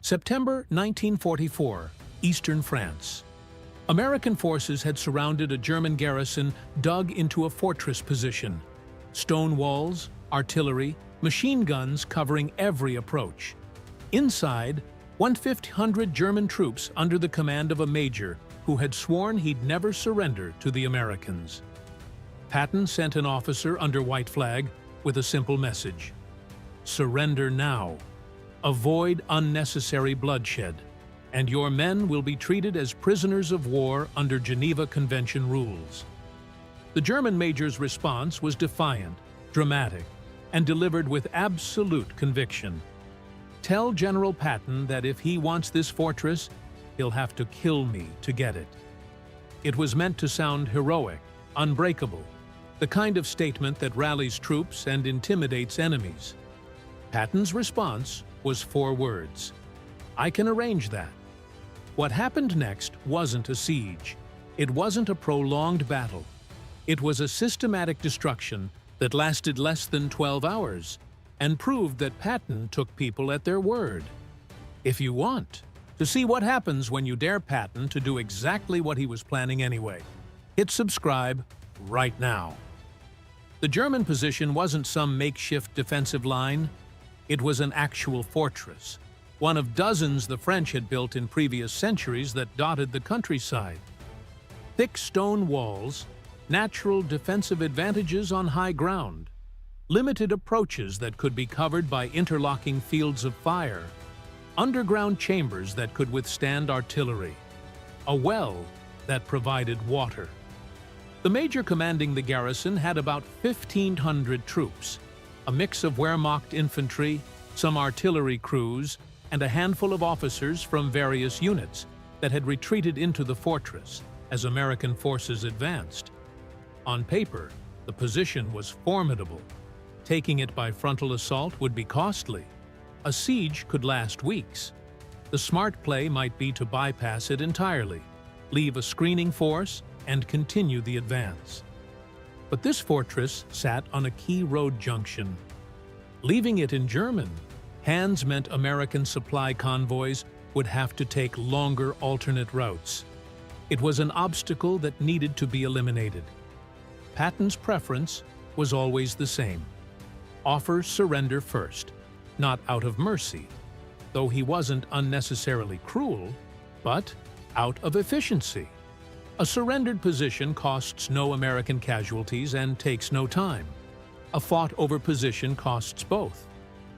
September 1944, Eastern France. American forces had surrounded a German garrison dug into a fortress position. Stone walls, artillery, machine guns covering every approach. Inside, 1,500 German troops under the command of a major who had sworn he'd never surrender to the Americans. Patton sent an officer under white flag with a simple message: surrender now. Avoid unnecessary bloodshed, and your men will be treated as prisoners of war under Geneva Convention rules. The German major's response was defiant, dramatic, and delivered with absolute conviction. Tell General Patton that if he wants this fortress, he'll have to kill me to get it. It was meant to sound heroic, unbreakable, the kind of statement that rallies troops and intimidates enemies. Patton's response was 4 words: I can arrange that. What happened next wasn't a siege. It wasn't a prolonged battle. It was a systematic destruction that lasted less than 12 hours and proved that Patton took people at their word. If you want to see what happens when you dare Patton to do exactly what he was planning anyway, hit subscribe right now. The German position wasn't some makeshift defensive line. It was an actual fortress, one of dozens the French had built in previous centuries that dotted the countryside. Thick stone walls, natural defensive advantages on high ground, limited approaches that could be covered by interlocking fields of fire, underground chambers that could withstand artillery, a well that provided water. The major commanding the garrison had about 1,500 troops, a mix of Wehrmacht infantry, some artillery crews, and a handful of officers from various units that had retreated into the fortress as American forces advanced. On paper, the position was formidable. Taking it by frontal assault would be costly. A siege could last weeks. The smart play might be to bypass it entirely, leave a screening force, and continue the advance. But this fortress sat on a key road junction. Leaving it in German hands meant American supply convoys would have to take longer alternate routes. It was an obstacle that needed to be eliminated. Patton's preference was always the same: offer surrender first, not out of mercy, though he wasn't unnecessarily cruel, but out of efficiency. A surrendered position costs no American casualties and takes no time. A fought-over position costs both.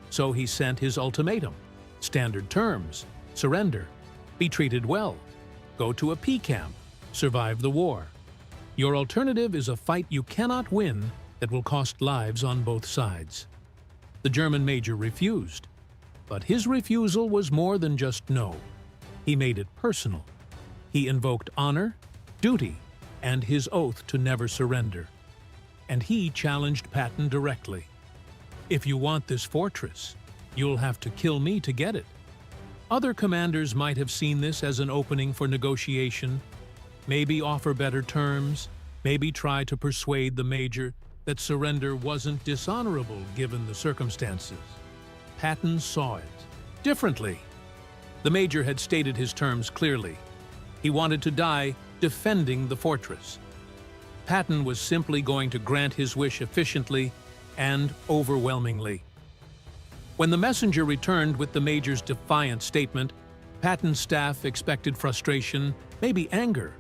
So he sent his ultimatum: standard terms, surrender, be treated well, go to a P camp, survive the war. Your alternative is a fight you cannot win that will cost lives on both sides. The German major refused, but his refusal was more than just no. He made it personal. He invoked honor, duty, and his oath to never surrender. And he challenged Patton directly. If you want this fortress, you'll have to kill me to get it. Other commanders might have seen this as an opening for negotiation, maybe offer better terms, maybe try to persuade the major that surrender wasn't dishonorable given the circumstances. Patton saw it differently. The major had stated his terms clearly. He wanted to die defending the fortress. Patton was simply going to grant his wish efficiently and overwhelmingly. When the messenger returned with the major's defiant statement, Patton's staff expected frustration, maybe anger,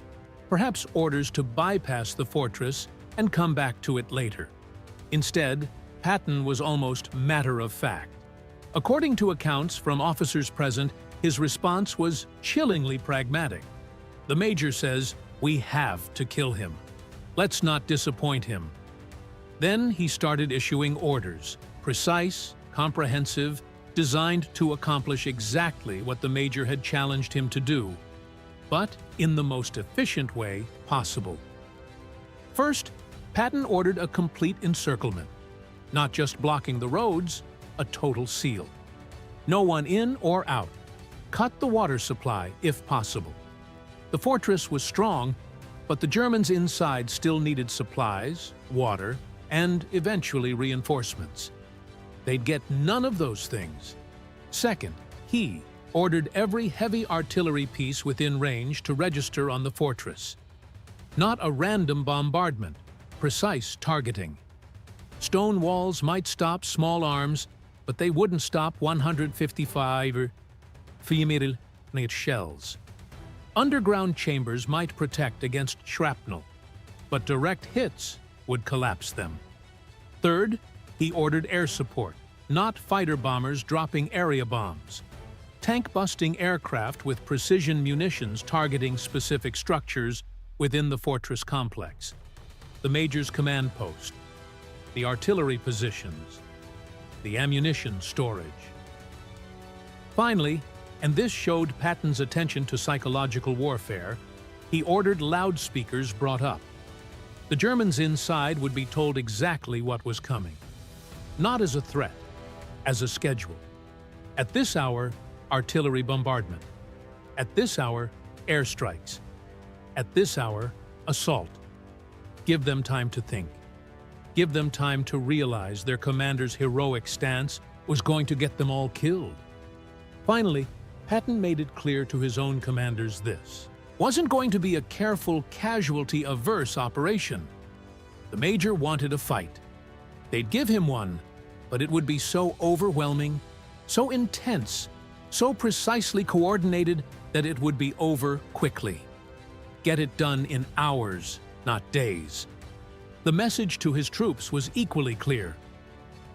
perhaps orders to bypass the fortress and come back to it later. Instead, Patton was almost matter-of-fact. According to accounts from officers present, his response was chillingly pragmatic. The major says, "We have to kill him. Let's not disappoint him." Then he started issuing orders, precise, comprehensive, designed to accomplish exactly what the major had challenged him to do, but in the most efficient way possible. First, Patton ordered a complete encirclement, not just blocking the roads, a total seal. No one in or out. Cut the water supply if possible. The fortress was strong, but the Germans inside still needed supplies, water, and eventually reinforcements. They'd get none of those things. Second, he, ordered every heavy artillery piece within range to register on the fortress. Not a random bombardment, precise targeting. Stone walls might stop small arms, but they wouldn't stop 155 shells. Underground chambers might protect against shrapnel, but direct hits would collapse them. Third, he ordered air support, not fighter bombers dropping area bombs. Tank-busting aircraft with precision munitions targeting specific structures within the fortress complex. The Major's command post, the artillery positions, the ammunition storage. Finally, and this showed Patton's attention to psychological warfare, he ordered loudspeakers brought up. The Germans inside would be told exactly what was coming. Not as a threat, as a schedule. At this hour, artillery bombardment. At this hour, airstrikes. At this hour, assault. Give them time to think. Give them time to realize their commander's heroic stance was going to get them all killed. Finally, Patton made it clear to his own commanders this wasn't going to be a careful, casualty-averse operation. The Major wanted a fight. They'd give him one, but it would be so overwhelming, so intense, so precisely coordinated that it would be over quickly. Get it done in hours, not days. The message to his troops was equally clear.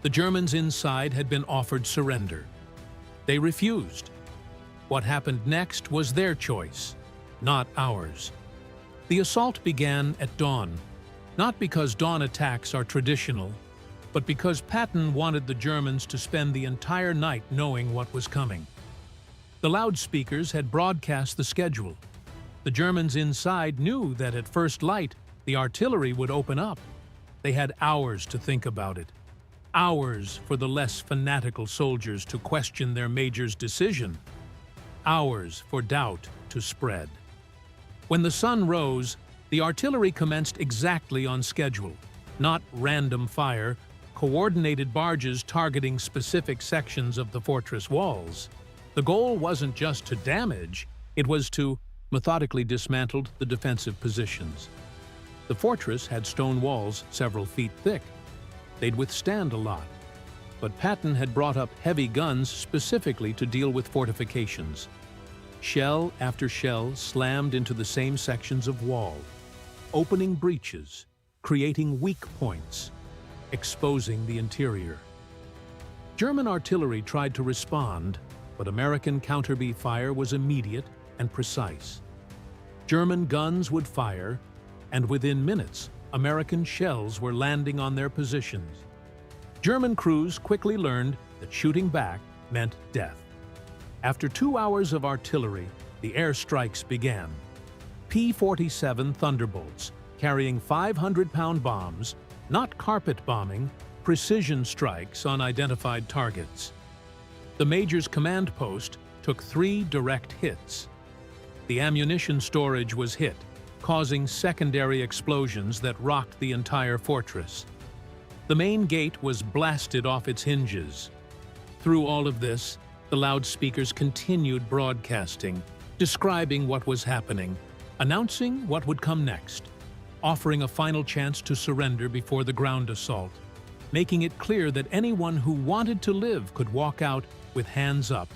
The Germans inside had been offered surrender. They refused. What happened next was their choice, not ours. The assault began at dawn, not because dawn attacks are traditional, but because Patton wanted the Germans to spend the entire night knowing what was coming. The loudspeakers had broadcast the schedule. The Germans inside knew that at first light, the artillery would open up. They had hours to think about it. Hours for the less fanatical soldiers to question their major's decision. Hours for doubt to spread. When the sun rose, the artillery commenced exactly on schedule. Not random fire, coordinated barges targeting specific sections of the fortress walls. The goal wasn't just to damage, it was to methodically dismantle the defensive positions. The fortress had stone walls several feet thick. They'd withstand a lot. But Patton had brought up heavy guns specifically to deal with fortifications. Shell after shell slammed into the same sections of wall, opening breaches, creating weak points, exposing the interior. German artillery tried to respond, but American counter-B fire was immediate and precise. German guns would fire, and within minutes, American shells were landing on their positions. German crews quickly learned that shooting back meant death. After 2 hours of artillery, the airstrikes began. P-47 Thunderbolts, carrying 500-pound bombs, not carpet bombing, precision strikes on identified targets. The Major's command post took 3 direct hits. The ammunition storage was hit, causing secondary explosions that rocked the entire fortress. The main gate was blasted off its hinges. Through all of this, the loudspeakers continued broadcasting, describing what was happening, announcing what would come next, offering a final chance to surrender before the ground assault, making it clear that anyone who wanted to live could walk out with hands up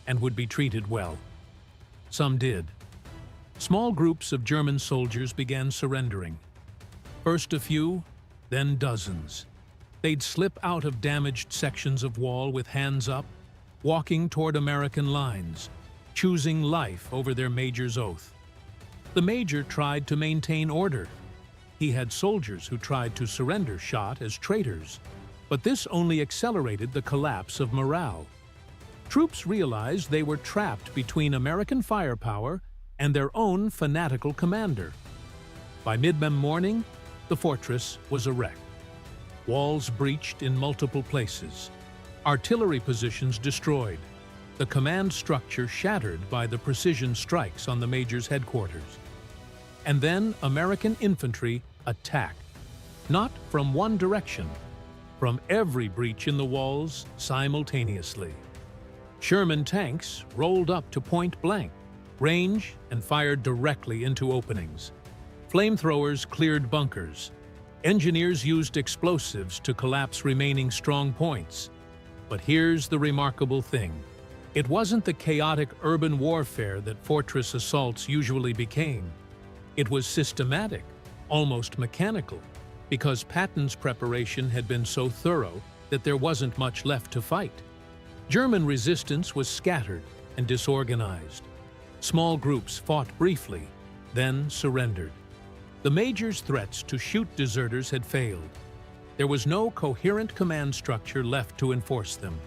and would be treated well. Some did. Small groups of German soldiers began surrendering. First a few, then dozens. They'd slip out of damaged sections of wall with hands up, walking toward American lines, choosing life over their major's oath. The Major tried to maintain order. He had soldiers who tried to surrender shot as traitors, but this only accelerated the collapse of morale. Troops realized they were trapped between American firepower and their own fanatical commander. By mid-morning, the fortress was a wreck. Walls breached in multiple places. Artillery positions destroyed. The command structure shattered by the precision strikes on the Major's headquarters. And then American infantry attacked. Not from one direction, from every breach in the walls simultaneously. Sherman tanks rolled up to point blank range and fired directly into openings. Flamethrowers cleared bunkers. Engineers used explosives to collapse remaining strong points. But here's the remarkable thing. It wasn't the chaotic urban warfare that fortress assaults usually became. It was systematic, almost mechanical, because Patton's preparation had been so thorough that there wasn't much left to fight. German resistance was scattered and disorganized. Small groups fought briefly, then surrendered. The major's threats to shoot deserters had failed. There was no coherent command structure left to enforce them.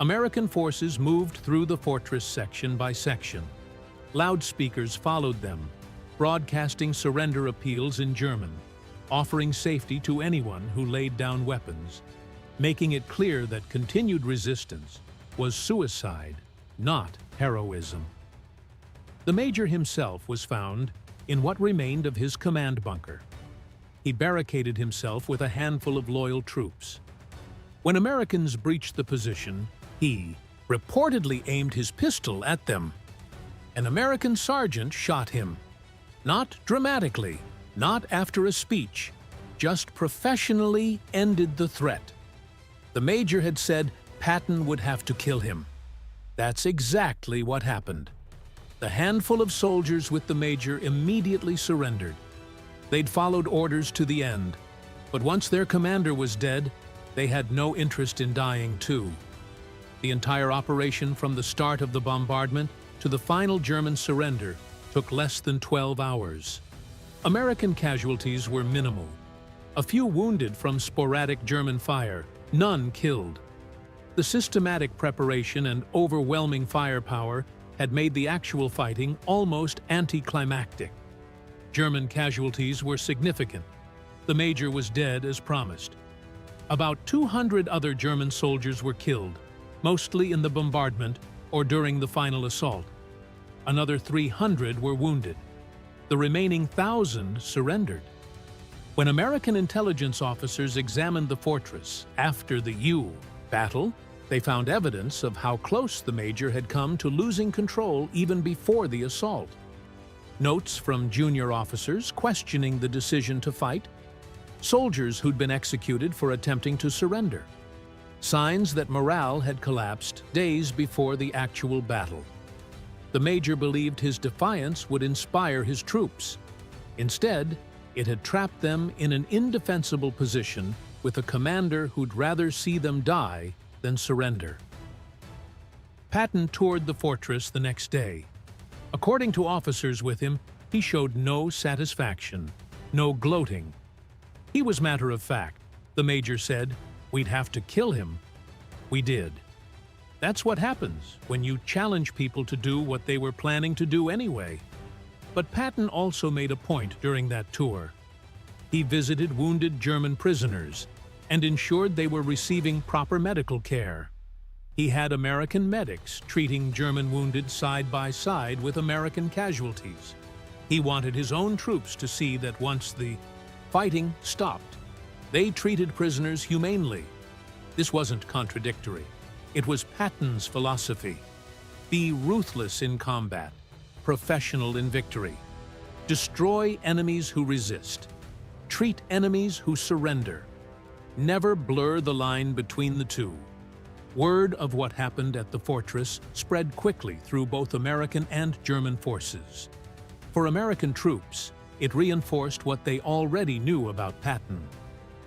American forces moved through the fortress section by section. Loudspeakers followed them, broadcasting surrender appeals in German, offering safety to anyone who laid down weapons, making it clear that continued resistance was suicide, not heroism. The major himself was found in what remained of his command bunker. He barricaded himself with a handful of loyal troops. When Americans breached the position, he reportedly aimed his pistol at them. An American sergeant shot him. Not dramatically, not after a speech, just professionally ended the threat. The major had said Patton would have to kill him. That's exactly what happened. The handful of soldiers with the major immediately surrendered. They'd followed orders to the end, but once their commander was dead, they had no interest in dying too. The entire operation from the start of the bombardment to the final German surrender took less than 12 hours. American casualties were minimal. A few wounded from sporadic German fire, none killed. The systematic preparation and overwhelming firepower had made the actual fighting almost anticlimactic. German casualties were significant. The major was dead as promised. About 200 other German soldiers were killed, mostly in the bombardment or during the final assault. Another 300 were wounded. The remaining 1,000 surrendered. When American intelligence officers examined the fortress after the U battle, they found evidence of how close the major had come to losing control even before the assault. Notes from junior officers questioning the decision to fight, soldiers who'd been executed for attempting to surrender, signs that morale had collapsed days before the actual battle. The major believed his defiance would inspire his troops. Instead, it had trapped them in an indefensible position with a commander who'd rather see them die than surrender. Patton toured the fortress the next day. According to officers with him, he showed no satisfaction, no gloating. He was matter of fact. The major said, "We'd have to kill him." We did. That's what happens when you challenge people to do what they were planning to do anyway. But Patton also made a point during that tour. He visited wounded German prisoners and ensured they were receiving proper medical care. He had American medics treating German wounded side by side with American casualties. He wanted his own troops to see that once the fighting stopped, they treated prisoners humanely. This wasn't contradictory. It was Patton's philosophy. Be ruthless in combat, professional in victory. Destroy enemies who resist. Treat enemies who surrender. Never blur the line between the two. Word of what happened at the fortress spread quickly through both American and German forces. For American troops, it reinforced what they already knew about Patton.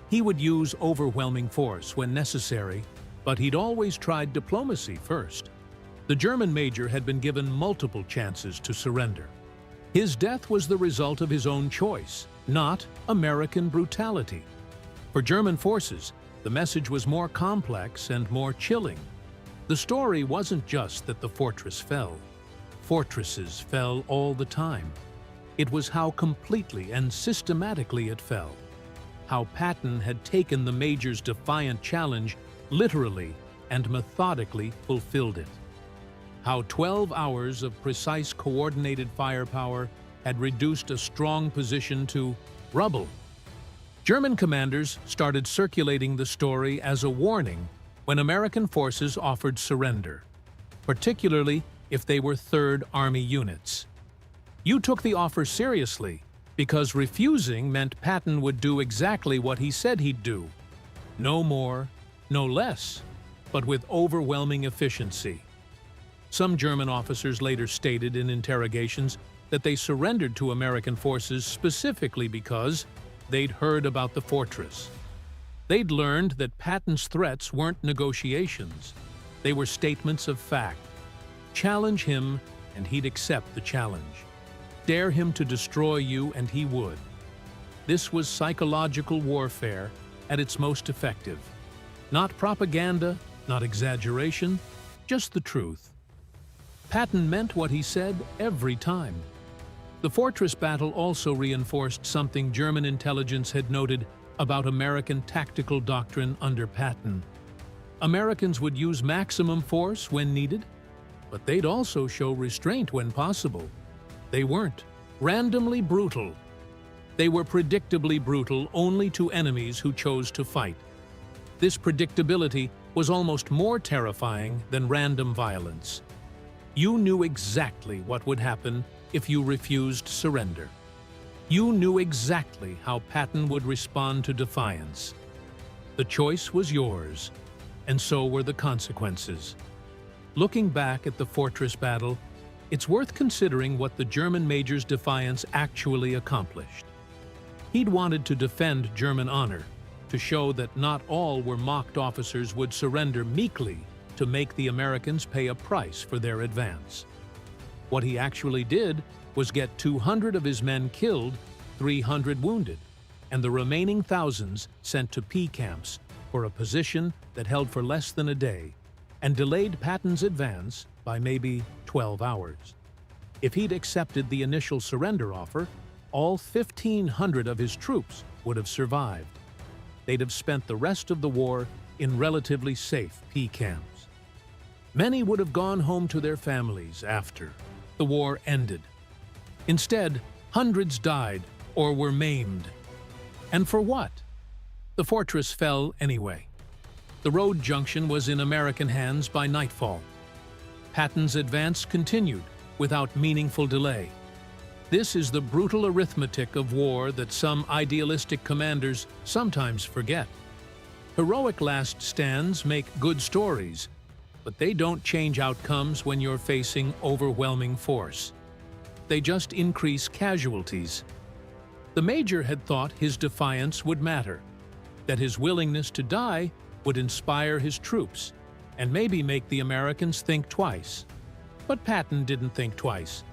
He would use overwhelming force when necessary, but he'd always tried diplomacy first. The German major had been given multiple chances to surrender. His death was the result of his own choice, not American brutality. For German forces, the message was more complex and more chilling. The story wasn't just that the fortress fell. Fortresses fell all the time. It was how completely and systematically it fell. How Patton had taken the major's defiant challenge literally and methodically fulfilled it. How 12 hours of precise coordinated firepower had reduced a strong position to rubble. German commanders started circulating the story as a warning when American forces offered surrender. particularly if they were Third Army units. You took the offer seriously because refusing meant Patton would do exactly what he said he'd do. No more, no less, but with overwhelming efficiency. Some German officers later stated in interrogations that they surrendered to American forces specifically because they'd heard about the fortress. They'd learned that Patton's threats weren't negotiations. They were statements of fact. Challenge him, and he'd accept the challenge. Dare him to destroy you, and he would. This was psychological warfare at its most effective. Not propaganda, not exaggeration, just the truth. Patton meant what he said every time. The fortress battle also reinforced something German intelligence had noted about American tactical doctrine under Patton. Americans would use maximum force when needed, but they'd also show restraint when possible. They weren't randomly brutal. They were predictably brutal only to enemies who chose to fight. This predictability was almost more terrifying than random violence. You knew exactly what would happen if you refused surrender. You knew exactly how Patton would respond to defiance. The choice was yours, and so were the consequences. Looking back at the fortress battle, it's worth considering what the German major's defiance actually accomplished. He'd wanted to defend German honor, to show that not all were mocked officers would surrender meekly to make the Americans pay a price for their advance. What he actually did was get 200 of his men killed, 300 wounded, and the remaining thousands sent to P camps for a position that held for less than a day and delayed Patton's advance by maybe 12 hours. If he'd accepted the initial surrender offer, all 1,500 of his troops would have survived. They'd have spent the rest of the war in relatively safe P camps. Many would have gone home to their families after the war ended. Instead, hundreds died or were maimed. And for what? The fortress fell anyway. The road junction was in American hands by nightfall. Patton's advance continued without meaningful delay. This is the brutal arithmetic of war that some idealistic commanders sometimes forget. Heroic last stands make good stories, but they don't change outcomes when you're facing overwhelming force. They just increase casualties. The major had thought his defiance would matter, that his willingness to die would inspire his troops and maybe make the Americans think twice. But Patton didn't think twice.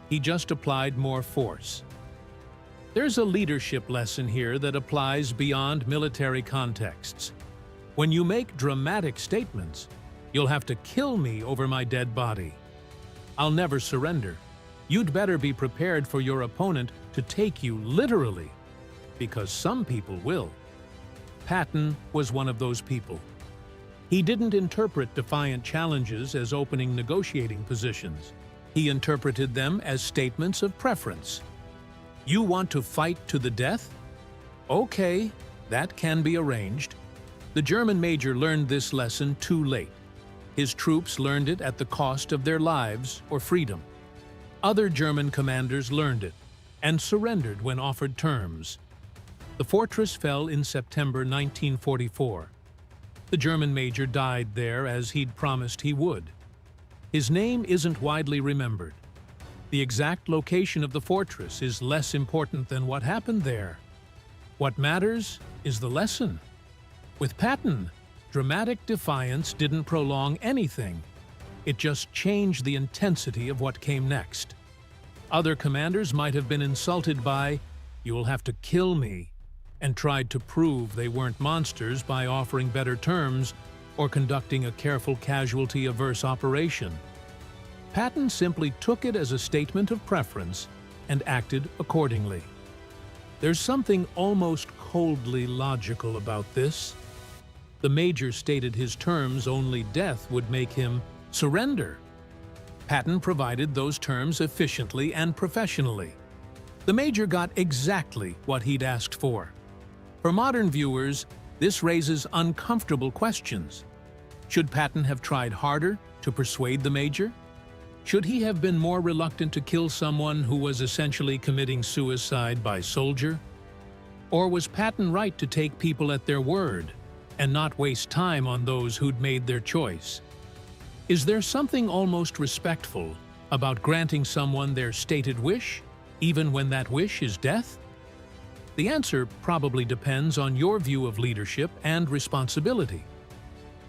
He just applied more force. There's a leadership lesson here that applies beyond military contexts. When you make dramatic statements, "You'll have to kill me over my dead body. I'll never surrender," you'd better be prepared for your opponent to take you literally, because some people will. Patton was one of those people. He didn't interpret defiant challenges as opening negotiating positions. He interpreted them as statements of preference. You want to fight to the death? Okay, that can be arranged. The German major learned this lesson too late. His troops learned it at the cost of their lives or freedom. Other German commanders learned it and surrendered when offered terms. The fortress fell in September 1944. The German major died there as he'd promised he would. His name isn't widely remembered. The exact location of the fortress is less important than what happened there. What matters is the lesson. With Patton, dramatic defiance didn't prolong anything. It just changed the intensity of what came next. Other commanders might have been insulted by, "You'll have to kill me," and tried to prove they weren't monsters by offering better terms or conducting a careful casualty-averse operation. Patton simply took it as a statement of preference and acted accordingly. There's something almost coldly logical about this. The major stated his terms only death would make him surrender. Patton provided those terms efficiently and professionally. The major got exactly what he'd asked for. For modern viewers, this raises uncomfortable questions. Should Patton have tried harder, to persuade the Major? Should he have been more reluctant to kill someone who was essentially committing suicide by soldier? Or was Patton right to take people at their word and not waste time on those who'd made their choice? Is there something almost respectful about granting someone their stated wish, even when that wish is death? The answer probably depends on your view of leadership and responsibility.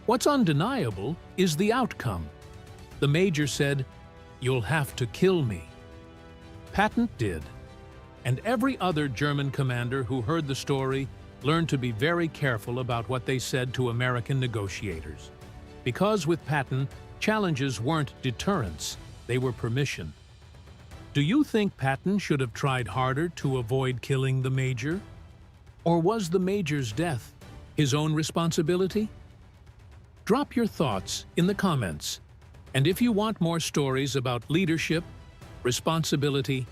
What's undeniable is the outcome. The Major said, "You'll have to kill me." Patton did. And every other German commander who heard the story learned to be very careful about what they said to American negotiators. Because with Patton, challenges weren't deterrence, they were permission. Do you think Patton should have tried harder to avoid killing the Major? Or was the Major's death his own responsibility? Drop your thoughts in the comments. And if you want more stories about leadership, responsibility,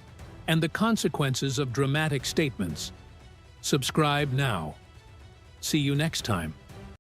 and the consequences of dramatic statements, subscribe now. See you next time.